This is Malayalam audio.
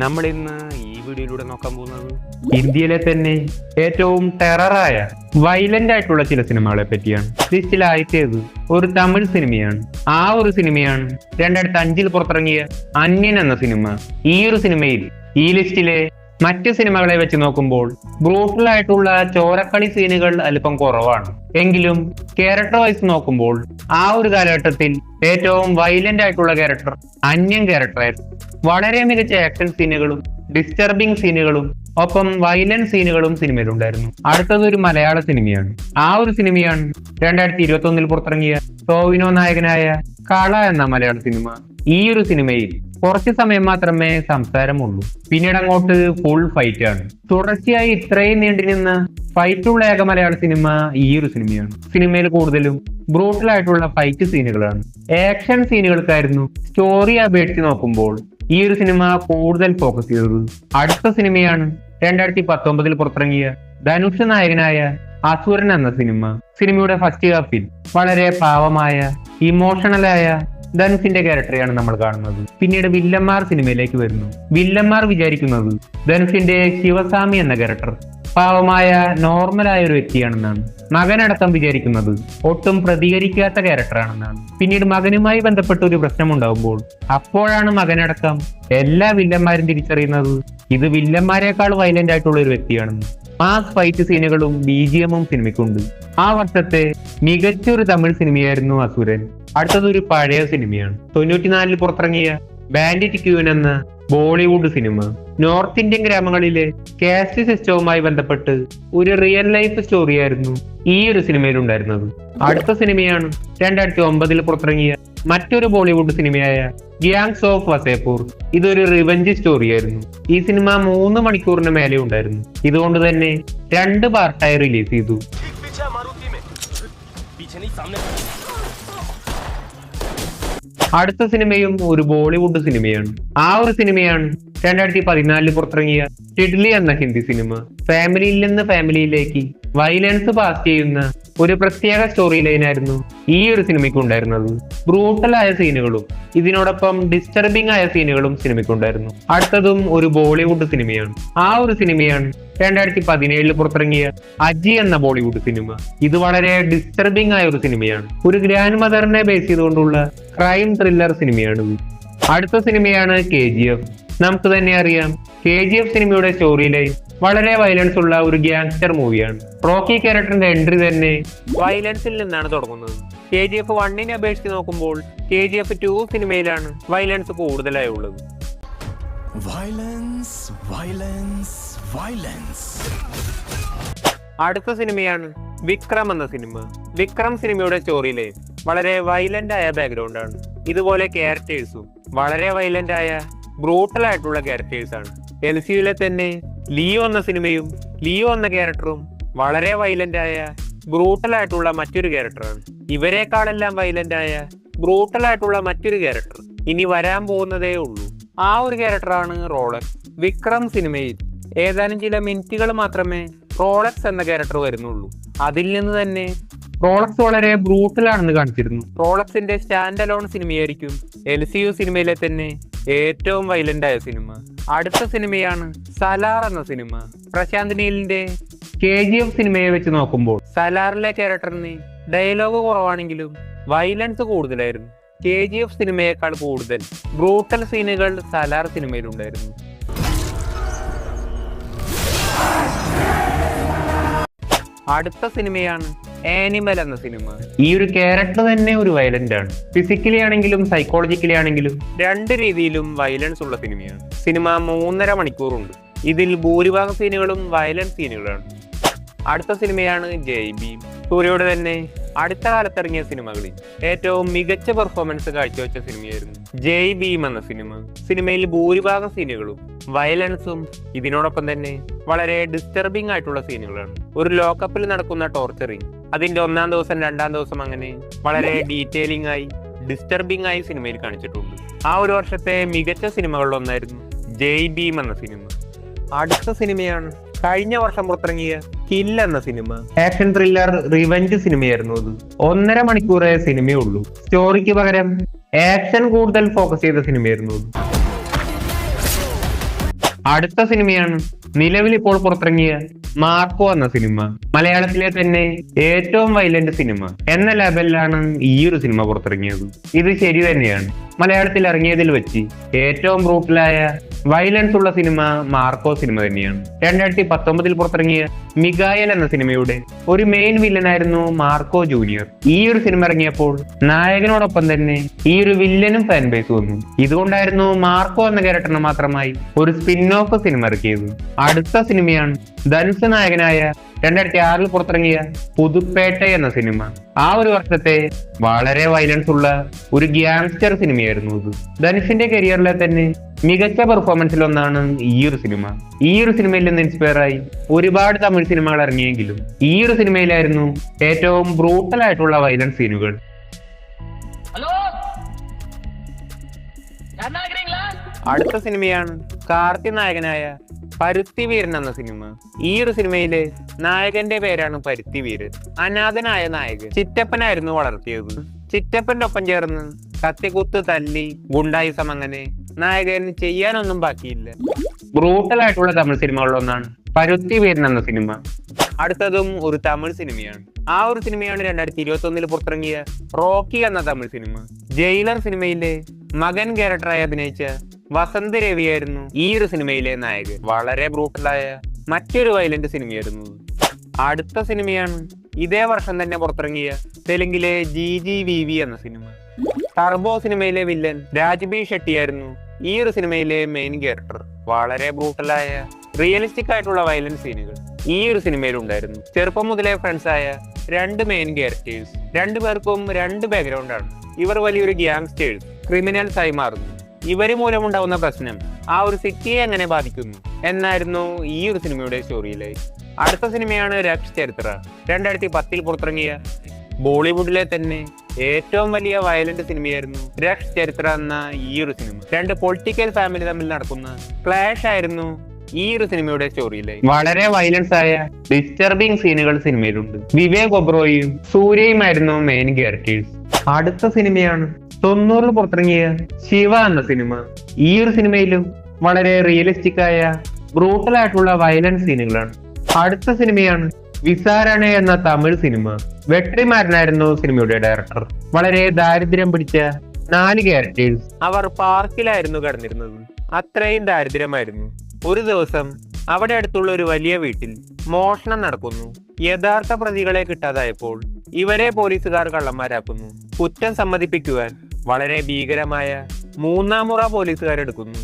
നമ്മൾ ഇന്ന് ഈ വീഡിയോയിലൂടെ നോക്കാൻ പോകുന്നത് ഇന്ത്യയിലെ തന്നെ ഏറ്റവും ടെററായ വയലന്റ് ആയിട്ടുള്ള ചില സിനിമകളെ പറ്റിയാണ്. ലിസ്റ്റിൽ ആദ്യത്തേത് ഒരു തമിഴ് സിനിമയാണ്. ആ ഒരു സിനിമയാണ് 2005 പുറത്തിറങ്ങിയ അന്യൻ എന്ന സിനിമ. ഈ ഒരു സിനിമയിൽ ഈ ലിസ്റ്റിലെ മറ്റ് സിനിമകളെ വെച്ച് നോക്കുമ്പോൾ ബ്രൂട്ടൽ ആയിട്ടുള്ള ചോരക്കളി സീനുകൾ അല്പം കുറവാണ്. എങ്കിലും ക്യാരക്ടർ വൈസ് നോക്കുമ്പോൾ ആ ഒരു കാലഘട്ടത്തിൽ ഏറ്റവും വയലന്റ് ആയിട്ടുള്ള ക്യാരക്ടർ അന്യൻ ക്യാരക്ടറായിരുന്നു. വളരെ മികച്ച ആക്ഷൻ സീനുകളും ഡിസ്റ്റർബിംഗ് സീനുകളും ഒപ്പം വയലന്റ് സീനുകളും സിനിമയിലുണ്ടായിരുന്നു. അടുത്തത് ഒരു മലയാള സിനിമയാണ്. ആ ഒരു സിനിമയാണ് 2021 പുറത്തിറങ്ങിയ ടോവിനോ നായകനായ കള എന്ന മലയാള സിനിമ. ഈ ഒരു സിനിമയിൽ കുറച്ച് സമയം മാത്രമേ സംസാരമുള്ളൂ, പിന്നീട് അങ്ങോട്ട് ഫുൾ ഫൈറ്റ് ആണ്. തുടർച്ചയായി ഇത്രയും നീണ്ടുനിന്ന ഫൈറ്റുള്ള ഏക മലയാള സിനിമ ഈ ഒരു സിനിമയാണ്. സിനിമയിൽ കൂടുതലും ബ്രൂട്ടൽ ആയിട്ടുള്ള ഫൈറ്റ് സീനുകളാണ്. ആക്ഷൻ സീനുകൾക്കായിരുന്നു സ്റ്റോറി അപേക്ഷിച്ച് നോക്കുമ്പോൾ ഈ ഒരു സിനിമ കൂടുതൽ ഫോക്കസ് ചെയ്തത്. അടുത്ത സിനിമയാണ് 2019 പുറത്തിറങ്ങിയ ധനുഷ് നായകനായ അസുരൻ എന്ന സിനിമ. സിനിമയുടെ ഫസ്റ്റ് ഹാഫിൽ വളരെ പാവമായ ഇമോഷണലായ ധനുഷിന്റെ ക്യാരക്ടറെയാണ് നമ്മൾ കാണുന്നത്. പിന്നീട് വില്ലന്മാർ സിനിമയിലേക്ക് വരുന്നു. വില്ലന്മാർ വിചാരിക്കുന്നത് ധനുഷിന്റെ ശിവസ്വാമി എന്ന ക്യാരക്ടർ പാവമായ നോർമലായ ഒരു വ്യക്തിയാണെന്നാണ്. മകനടക്കം വിചാരിക്കുന്നത് ഒട്ടും പ്രതികരിക്കാത്ത ക്യാരക്ടറാണെന്നാണ്. പിന്നീട് മകനുമായി ബന്ധപ്പെട്ട ഒരു പ്രശ്നം ഉണ്ടാകുമ്പോൾ അപ്പോഴാണ് മകനടക്കം എല്ലാ വില്ലന്മാരും തിരിച്ചറിയുന്നത് ഇത് വില്ലന്മാരെക്കാൾ വയലന്റ് ആയിട്ടുള്ള ഒരു വ്യക്തിയാണെന്ന്. മാസ് ഫൈറ്റ് സീനുകളും BGM-ഉം സിനിമയ്ക്കുണ്ട്. ആ വർഷത്തെ മികച്ചൊരു തമിഴ് സിനിമയായിരുന്നു അസുരൻ. അടുത്തത് ഒരു പഴയ സിനിമയാണ്. 94 പുറത്തിറങ്ങിയ ബാൻഡിറ്റ് ക്യൂൻ എന്ന ബോളിവുഡ് സിനിമ. നോർത്ത് ഇന്ത്യൻ ഗ്രാമങ്ങളിലെ കാസ്റ്റ് സിസ്റ്റവുമായി ബന്ധപ്പെട്ട് ഒരു റിയൽ ലൈഫ് സ്റ്റോറിയായിരുന്നു ഈ ഒരു സിനിമയിൽ ഉണ്ടായിരുന്നത്. അടുത്ത സിനിമയാണ് 2009 പുറത്തിറങ്ങിയ മറ്റൊരു ബോളിവുഡ് സിനിമയായ ഗ്യാങ്സ് ഓഫ് വസേപൂർ. ഇതൊരു റിവെഞ്ച് സ്റ്റോറിയായിരുന്നു. ഈ സിനിമ 3 മണിക്കൂറിന് മേലെ ഉണ്ടായിരുന്നു. ഇതുകൊണ്ട് തന്നെ 2 പാർട്ടായി റിലീസ് ചെയ്തു. അടുത്ത സിനിമയും ഒരു ബോളിവുഡ് സിനിമയാണ്. ആ ഒരു സിനിമയാണ് 2014 പുറത്തിറങ്ങിയ ടിഡ്ലി എന്ന ഹിന്ദി സിനിമ. ഫാമിലിയിൽ നിന്ന് ഫാമിലിയിലേക്ക് വയലൻസ് പാസ് ചെയ്യുന്ന ഒരു പ്രത്യേക സ്റ്റോറി ലൈനായിരുന്നു ഈ ഒരു സിനിമയ്ക്ക് ഉണ്ടായിരുന്നത്. ബ്രൂട്ടൽ ആയ സീനുകളും ഇതിനോടൊപ്പം ഡിസ്റ്റർബിംഗ് ആയ സീനുകളും സിനിമയ്ക്കുണ്ടായിരുന്നു. അടുത്തതും ഒരു ബോളിവുഡ് സിനിമയാണ്. ആ ഒരു സിനിമയാണ് 2017 പുറത്തിറങ്ങിയ അജി എന്ന ബോളിവുഡ് സിനിമ. ഇത് വളരെ ഡിസ്റ്റർബിംഗ് ആയ ഒരു സിനിമയാണ്. ഒരു ഗ്രാൻഡ് മദറിനെ ബേസ് ചെയ്തുകൊണ്ടുള്ള ക്രൈം ത്രില്ലർ സിനിമയാണ്. അടുത്ത സിനിമയാണ് KGF. നമുക്ക് തന്നെ അറിയാം KGF സിനിമയുടെ സ്റ്റോറി ലൈൻ വളരെ വയലൻസ് ഉള്ള ഒരു ഗ്യാങ്സ്റ്റർ മൂവിയാണ്. റോക്കി ക്യാരക്ടറിന്റെ എൻട്രി തന്നെ വയലൻസിൽ നിന്നാണ് തുടങ്ങുന്നത്. KGF 1-നെ അപേക്ഷിച്ച് നോക്കുമ്പോൾ KGF 2 സിനിമയിലാണ് വയലൻസ് കൂടുതലായി ഉള്ളത്. അടുത്ത സിനിമയാണ് വിക്രം എന്ന സിനിമ. വിക്രം സിനിമയുടെ സ്റ്റോറി ലൈൻ വളരെ വയലന്റ് ആയ ബാക്ക്ഗ്രൗണ്ട് ആണ്. ഇതുപോലെ ക്യാരക്ടേഴ്സും വളരെ വയലന്റ് ആയ ബ്രൂട്ടൽ ആയിട്ടുള്ള ക്യാരക്ടേഴ്സ് ആണ്. LCUലെ തന്നെ ലിയോ എന്ന സിനിമയും ലിയോ എന്ന ക്യാരക്ടറും വളരെ വയലന്റ് ആയ ബ്രൂട്ടൽ ആയിട്ടുള്ള മറ്റൊരു ക്യാരക്ടറാണ്. ഇവരെക്കാളെല്ലാം വയലന്റ് ആയ ബ്രൂട്ടൽ ആയിട്ടുള്ള മറ്റൊരു ക്യാരക്ടർ ഇനി വരാൻ പോകുന്നതേ ഉള്ളൂ. ആ ഒരു ക്യാരക്ടറാണ് റോളക്സ്. വിക്രം സിനിമയിൽ ഏതാനും ചില മിനിറ്റുകൾ മാത്രമേ റോളക്സ് എന്ന ക്യാരക്ടർ വരുന്നുള്ളൂ. അതിൽ നിന്ന് തന്നെ റോളക്സ് വളരെ ബ്രൂട്ടൽ ആണെന്ന് കാണിച്ചിരുന്നു. റോളക്സിന്റെ സ്റ്റാൻഡ് അലോൺ സിനിമയായിരിക്കും LCU സിനിമയിലെ തന്നെ ഏറ്റവും വയലന്റ് ആയ സിനിമ. അടുത്ത സിനിമയാണ് സലാർ എന്ന സിനിമ. പ്രശാന്ത് നീലിന്റെ KGF സിനിമയെ വെച്ച് നോക്കുമ്പോൾ സലാറിലെ ക്യാരക്ടറിന് ഡയലോഗ് കുറവാണെങ്കിലും വയലൻസ് കൂടുതലായിരുന്നു. KGF സിനിമയേക്കാൾ കൂടുതൽ ബ്രൂട്ടൽ സീനുകൾ സലാർ സിനിമയിലുണ്ടായിരുന്നു. അടുത്ത സിനിമയാണ് ആനിമൽ എന്ന സിനിമ. ഈ ഒരു ക്യാരക്ടർ തന്നെ ഒരു വയലന്റ് ആണ്. ഫിസിക്കലി ആണെങ്കിലും സൈക്കോളജിക്കലി ആണെങ്കിലും 2 രീതിയിലും വയലൻസ് ഉള്ള സിനിമയാണ്. സിനിമ 3.5 മണിക്കൂറുണ്ട്. ഇതിൽ ഭൂരിഭാഗം സീനുകളും വയലൻസ് സീനുകളാണ്. അടുത്ത സിനിമയാണ് ജയ് ഭീം. സൂര്യയുടെ തന്നെ അടുത്ത കാലത്തിറങ്ങിയ സിനിമകളിൽ ഏറ്റവും മികച്ച പെർഫോമൻസ് കാഴ്ചവെച്ച സിനിമയായിരുന്നു ജയ് ഭീം എന്ന സിനിമ. സിനിമയിൽ ഭൂരിഭാഗം സീനുകളും വയലൻസും ഇതിനോടൊപ്പം തന്നെ വളരെ ഡിസ്റ്റർബിംഗ് ആയിട്ടുള്ള സീനുകളാണ്. ഒരു ലോക്കപ്പിൽ നടക്കുന്ന ടോർച്ചറിങ് അതിന്റെ 1-ാം ദിവസം 2-ാം ദിവസം അങ്ങനെ വളരെ ഡീറ്റെയിലിംഗ് ആയി ഡിസ്റ്റർബിംഗ് ആയി സിനിമയിൽ കാണിച്ചിട്ടുണ്ട്. ആ ഒരു വർഷത്തെ മികച്ച സിനിമകളിലൊന്നായിരുന്നു ജയ് ഭീം എന്ന സിനിമ. അടുത്ത സിനിമയാണ് കഴിഞ്ഞ വർഷം പുറത്തിറങ്ങിയ കിൽ എന്ന സിനിമ. ആക്ഷൻ ത്രില്ലർ റിവെഞ്ച് സിനിമയായിരുന്നു അത്. 1.5 മണിക്കൂറേ സിനിമയുള്ളൂ. സ്റ്റോറിക്ക് പകരം ആക്ഷൻ കൂടുതൽ ഫോക്കസ് ചെയ്ത സിനിമയായിരുന്നു. അടുത്ത സിനിമയാണ് നിലവിൽ ഇപ്പോൾ പുറത്തിറങ്ങിയ മാർക്കോ എന്ന സിനിമ. മലയാളത്തിലെ തന്നെ ഏറ്റവും വയലന്റ് സിനിമ എന്ന ലെവലിലാണ് ഈ ഒരു സിനിമ പുറത്തിറങ്ങിയത്. ഇത് ശരി തന്നെയാണ്. മലയാളത്തിൽ ഇറങ്ങിയതിൽ വെച്ച് ഏറ്റവും ബ്രൂട്ടലായ വയലൻസ് ഉള്ള സിനിമ മാർക്കോ സിനിമ തന്നെയാണ്. 2019 പുറത്തിറങ്ങിയ മിഗായൽ എന്ന സിനിമയുടെ ഒരു മെയിൻ വില്ലനായിരുന്നു മാർക്കോ ജൂനിയർ. ഈ ഒരു സിനിമ ഇറങ്ങിയപ്പോൾ നായകനോടൊപ്പം തന്നെ ഈ ഒരു വില്ലനും ഫാൻ ബേസ് വന്നു. ഇതുകൊണ്ടായിരുന്നു മാർക്കോ എന്ന ക്യാരക്ടറിന് മാത്രമായി ഒരു സ്പിൻ ഓഫ് സിനിമ ഇറക്കിയത്. അടുത്ത സിനിമയാണ് ധനുഷ് നായകനായ 2006 പുറത്തിറങ്ങിയ പുതുപ്പേട്ട എന്ന സിനിമ. ആ ഒരു വർഷത്തെ വളരെ വയലൻസ് ഉള്ള ഒരു ഗ്യാങ്സ്റ്റർ സിനിമയായിരുന്നു ഇത്. ധനുഷിന്റെ കരിയറിലെ തന്നെ മികച്ച പെർഫോമൻസിൽ ഒന്നാണ് ഈ ഒരു സിനിമ. ഈ ഒരു സിനിമയിൽ നിന്ന് ഇൻസ്പയർ ആയി ഒരുപാട് തമിഴ് സിനിമകൾ ഇറങ്ങിയെങ്കിലും ഈ ഒരു സിനിമയിലായിരുന്നു ഏറ്റവും ബ്രൂട്ടൽ ആയിട്ടുള്ള വയലൻസ് സീനുകൾ. അടുത്ത സിനിമയാണ് കാർത്തി നായകനായ പരുത്തിവീരൻ എന്ന സിനിമ. ഈ ഒരു സിനിമയിലെ നായകന്റെ പേരാണ് പരുത്തിവീരൻ. അനാഥനായ നായകൻ ചിറ്റപ്പനായിരുന്നു വളർത്തിയത്. ചിറ്റപ്പന്റെ ഒപ്പം ചേർന്ന് കത്തിക്കുത്ത്, തല്ലി, ഗുണ്ടായിസം, അങ്ങനെ നായകൻ ചെയ്യാനൊന്നും ബാക്കിയില്ല. ബ്രൂട്ടൽ ആയിട്ടുള്ള തമിഴ് സിനിമകളിലൊന്നാണ് പരുത്തിവീരൻ എന്ന സിനിമ. അടുത്തതും ഒരു തമിഴ് സിനിമയാണ്. ആ ഒരു സിനിമയാണ് 2021 പുറത്തിറങ്ങിയ റോക്കി എന്ന തമിഴ് സിനിമ. ജയിലർ സിനിമയിലെ മകൻ ക്യാരക്ടറായി അഭിനയിച്ച വസന്ത് രവിയായിരുന്നു ഈ ഒരു സിനിമയിലെ നായകൻ. വളരെ ബ്രൂട്ടലായ മറ്റൊരു വയലന്റ് സിനിമയായിരുന്നു. അടുത്ത സിനിമയാണ് ഇതേ വർഷം തന്നെ പുറത്തിറങ്ങിയ തെലുങ്കിലെ GGVV എന്ന സിനിമ. ടർബോ സിനിമയിലെ വില്ലൻ രാജ്ബി ഷെട്ടിയായിരുന്നു ഈ ഒരു സിനിമയിലെ മെയിൻ ക്യാരക്ടർ. വളരെ ബ്രൂട്ടലായ റിയലിസ്റ്റിക് ആയിട്ടുള്ള വയലന്റ് സീനുകൾ ഈ ഒരു സിനിമയിൽ ഉണ്ടായിരുന്നു. ചെറുപ്പം മുതലേ ഫ്രണ്ട്സ് ആയ രണ്ട് മെയിൻ ക്യാരക്ടേഴ്സ്, രണ്ടുപേർക്കും രണ്ട് ബാക്ക്ഗ്രൗണ്ടാണ്. ഇവർ വലിയൊരു ഗ്യാങ്സ്റ്റേഴ്സ്, ക്രിമിനൽസ് ആയി മാറുന്നു. ഇവര് മൂലമുണ്ടാവുന്ന പ്രശ്നം ആ ഒരു സിറ്റിയെ എങ്ങനെ ബാധിക്കുന്നു എന്നായിരുന്നു ഈ ഒരു സിനിമയുടെ സ്റ്റോറി ലൈൻ. അടുത്ത സിനിമയാണ് രക്ഷ് ചരിത്ര. 2010 പുറത്തിറങ്ങിയ ബോളിവുഡിലെ തന്നെ ഏറ്റവും വലിയ വയലന്റ് സിനിമയായിരുന്നു രക്ഷ് ചരിത്ര എന്ന ഈ ഒരു സിനിമ. രണ്ട് പൊളിറ്റിക്കൽ ഫാമിലി തമ്മിൽ നടക്കുന്ന ക്ലാഷ് ആയിരുന്നു ഈ ഒരു സിനിമയുടെ സ്റ്റോറി ലൈൻ. വളരെ വയലൻസ് ആയ ഡിസ്റ്റർബിംഗ് സീനുകൾ സിനിമയിലുണ്ട്. വിവേക് ഒബ്രോയും സൂര്യയുമായിരുന്നു മെയിൻ ക്യാരക്ടേഴ്സ്. അടുത്ത സിനിമയാണ് 90 പുറത്തിറങ്ങിയ ശിവ എന്ന സിനിമ. ഈ ഒരു സിനിമയിലും വളരെ റിയലിസ്റ്റിക് ആയ ബ്രൂട്ടൽ ആയിട്ടുള്ള വയലൻസ് സീനുകളാണ്. അടുത്ത സിനിമയാണ് വിസാരണ എന്ന തമിഴ് സിനിമ. വെട്രിമാരനായിരുന്നു സിനിമയുടെ ഡയറക്ടർ. വളരെ ദാരിദ്ര്യം പിടിച്ച 4 ക്യാരക്ടേഴ്സ്. അവർ പാർക്കിലായിരുന്നു കിടന്നിരുന്നത്. അത്രയും ദാരിദ്ര്യമായിരുന്നു. ഒരു ദിവസം അവിടെ അടുത്തുള്ള ഒരു വലിയ വീട്ടിൽ മോഷണം നടക്കുന്നു. യഥാർത്ഥ പ്രതികളെ കിട്ടാതായപ്പോൾ ഇവരെ പോലീസുകാർ കള്ളന്മാരാക്കുന്നു. കുറ്റം സമ്മതിപ്പിക്കുവാൻ വളരെ ഭീകരമായ 3ാം മുറ പോലീസുകാരെടുക്കുന്നു.